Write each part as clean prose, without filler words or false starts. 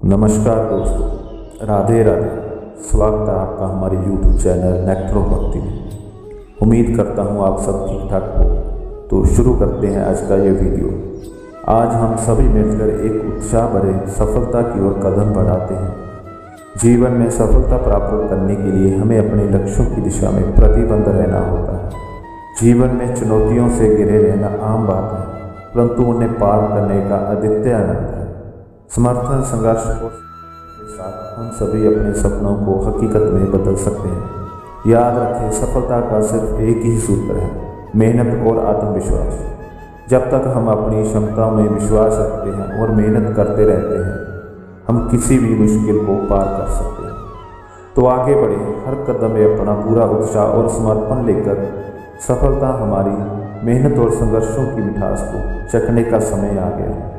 नमस्कार दोस्तों, राधे राधे। स्वागत है आपका हमारे YouTube चैनल नेक्ट्रो भक्ति में। उम्मीद करता हूँ आप सब ठीक ठाक हो। तो शुरू करते हैं आज का ये वीडियो। आज हम सभी मिलकर एक उत्साह भरे सफलता की ओर कदम बढ़ाते हैं। जीवन में सफलता प्राप्त करने के लिए हमें अपने लक्ष्यों की दिशा में प्रतिबद्ध रहना होता है। जीवन में चुनौतियों से घिरे रहना आम बात है, परंतु उन्हें पार करने का अद्वितीय आनंद है। समर्थन संघर्ष के साथ हम सभी अपने सपनों को हकीकत में बदल सकते हैं। याद रखें, सफलता का सिर्फ एक ही सूत्र है, मेहनत और आत्मविश्वास। जब तक हम अपनी क्षमताओं में विश्वास रखते हैं और मेहनत करते रहते हैं, हम किसी भी मुश्किल को पार कर सकते हैं। तो आगे बढ़ें, हर कदम में अपना पूरा उत्साह और समर्पण लेकर। सफलता हमारी मेहनत और संघर्षों की मिठास को चखने का समय आ गया है।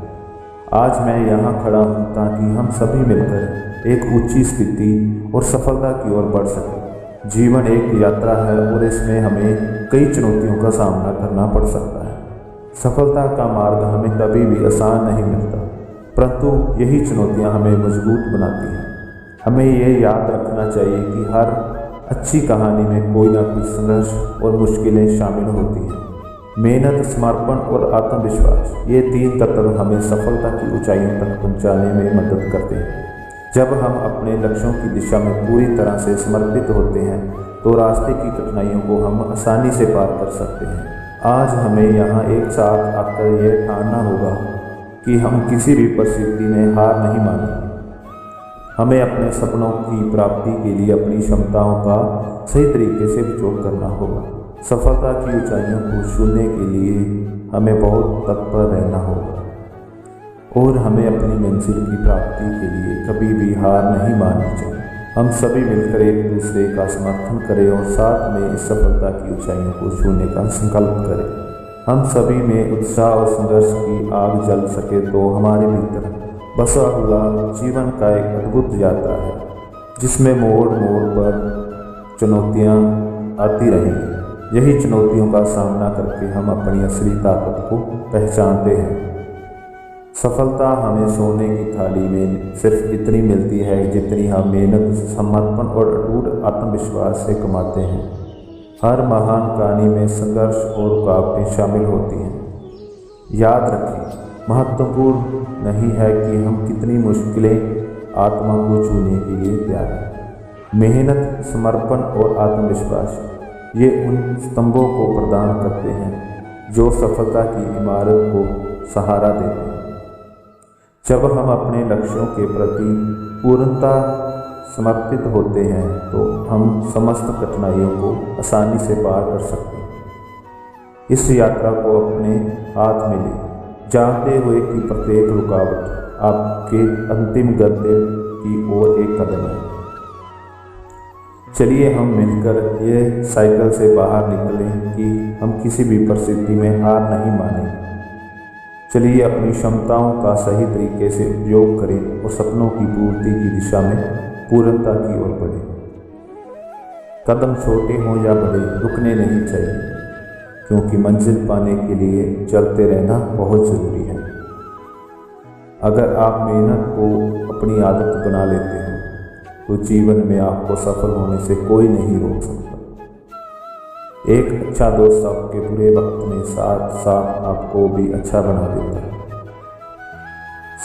आज मैं यहाँ खड़ा हूँ ताकि हम सभी मिलकर एक ऊंची स्थिति और सफलता की ओर बढ़ सकें। जीवन एक यात्रा है और इसमें हमें कई चुनौतियों का सामना करना पड़ सकता है। सफलता का मार्ग हमें कभी भी आसान नहीं मिलता, परंतु यही चुनौतियाँ हमें मजबूत बनाती हैं। हमें ये याद रखना चाहिए कि हर अच्छी कहानी में कोई ना कोई संघर्ष और मुश्किलें शामिल होती हैं। मेहनत, समर्पण और आत्मविश्वास, ये तीन तत्व हमें सफलता की ऊंचाइयों तक पहुंचाने में मदद करते हैं। जब हम अपने लक्ष्यों की दिशा में पूरी तरह से समर्पित होते हैं तो रास्ते की कठिनाइयों को हम आसानी से पार कर सकते हैं। आज हमें यहाँ एक साथ आकर यह ठानना होगा कि हम किसी भी परिस्थिति में हार नहीं मानेंगे। हमें अपने सपनों की प्राप्ति के लिए अपनी क्षमताओं का सही तरीके से उपयोग करना होगा। सफलता की ऊंचाइयों को छूने के लिए हमें बहुत तत्पर रहना होगा और हमें अपनी मंजिल की प्राप्ति के लिए कभी भी हार नहीं माननी चाहिए। हम सभी मिलकर एक दूसरे का समर्थन करें और साथ में इस सफलता की ऊंचाइयों को छूने का संकल्प करें। हम सभी में उत्साह और संघर्ष की आग जल सके तो हमारे भीतर बसा हुआ जीवन का एक अद्भुत यात्रा है, जिसमें मोड़ मोड़ पर चुनौतियाँ आती रहेंगी। यही चुनौतियों का सामना करके हम अपनी असली ताकत को पहचानते हैं। सफलता हमें सोने की थाली में सिर्फ इतनी मिलती है जितनी हम मेहनत, समर्पण और अटूट आत्मविश्वास से कमाते हैं। हर महान कहानी में संघर्ष और रुकावटें शामिल होती हैं। याद रखें, महत्वपूर्ण नहीं है कि हम कितनी मुश्किलें आत्मा को छूने के लिए तैयार हैं। मेहनत, समर्पण और आत्मविश्वास, ये उन स्तंभों को प्रदान करते हैं जो सफलता की इमारत को सहारा देते हैं। जब हम अपने लक्ष्यों के प्रति पूर्णतः समर्पित होते हैं तो हम समस्त कठिनाइयों को आसानी से पार कर सकते हैं। इस यात्रा को अपने हाथ में लें, जानते हुए कि प्रत्येक रुकावट आपके अंतिम गंतव्य की ओर एक कदम है। चलिए हम मिलकर ये साइकिल से बाहर निकलें कि हम किसी भी परिस्थिति में हार नहीं मानेंगे। चलिए अपनी क्षमताओं का सही तरीके से उपयोग करें और सपनों की पूर्ति की दिशा में पूर्णता की ओर बढ़ें। कदम छोटे हों या बड़े, रुकने नहीं चाहिए, क्योंकि मंजिल पाने के लिए चलते रहना बहुत ज़रूरी है। अगर आप मेहनत को अपनी आदत बना लेते हैं तो जीवन में आपको सफल होने से कोई नहीं रोक सकता। एक अच्छा दोस्त आपके बुरे वक्त में साथ साथ आपको भी अच्छा बना देता है।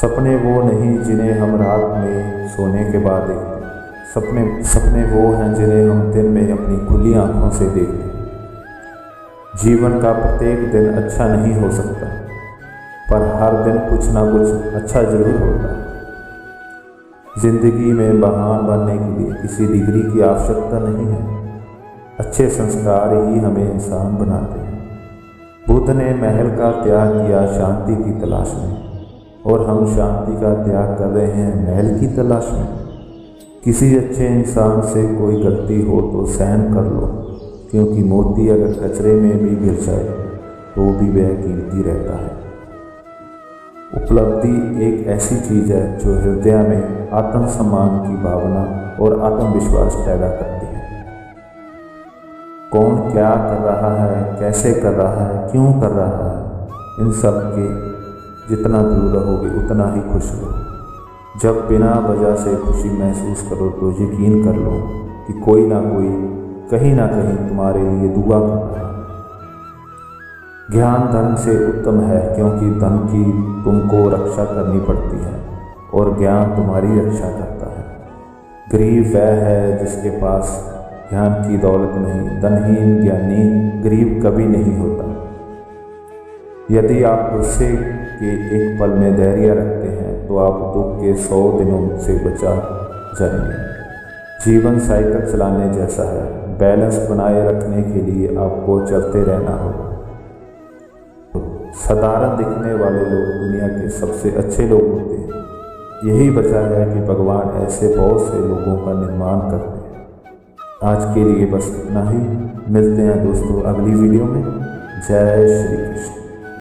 सपने वो नहीं जिन्हें हम रात में सोने के बाद देखते हैं। सपने वो हैं जिन्हें हम दिन में अपनी खुली आंखों से देखते हैं। जीवन का प्रत्येक दिन अच्छा नहीं हो सकता, पर हर दिन कुछ ना कुछ अच्छा जरूर होता है। जिंदगी में महान बनने के लिए किसी डिग्री की आवश्यकता नहीं है। अच्छे संस्कार ही हमें इंसान बनाते हैं। बुद्ध ने महल का त्याग किया शांति की तलाश में, और हम शांति का त्याग कर रहे हैं महल की तलाश में। किसी अच्छे इंसान से कोई गलती हो तो सहन कर लो, क्योंकि मोती अगर कचरे में भी गिर जाए तो भी वह कीमती रहता है। उपलब्धि एक ऐसी चीज़ है जो हृदय में आत्मसम्मान की भावना और आत्मविश्वास पैदा करती है। कौन क्या कर रहा है, कैसे कर रहा है, क्यों कर रहा है, इन सब के जितना दूर रहोगे उतना ही खुश रहो। जब बिना वजह से खुशी महसूस करो तो यकीन कर लो कि कोई ना कोई कहीं ना कहीं तुम्हारे लिए दुआ कर रहा है। ज्ञान धन से उत्तम है, क्योंकि धन की तुमको रक्षा करनी पड़ती है और ज्ञान तुम्हारी रक्षा करता है। गरीब वह है जिसके पास ज्ञान की दौलत नहीं। धनहीन ज्ञानी गरीब कभी नहीं होता। यदि आप गुस्से के एक पल में धैर्य रखते हैं तो आप दुख के 100 दिनों से बचा जाएंगे। जीवन साइकिल चलाने जैसा है। बैलेंस बनाए रखने के लिए आपको चलते रहना होगा। साधारण दिखने वाले लोग दुनिया के सबसे अच्छे लोग होते हैं। यही वजह है कि भगवान ऐसे बहुत से लोगों का निर्माण करते हैं। आज के लिए बस इतना ही। मिलते हैं दोस्तों अगली वीडियो में। जय श्री कृष्ण।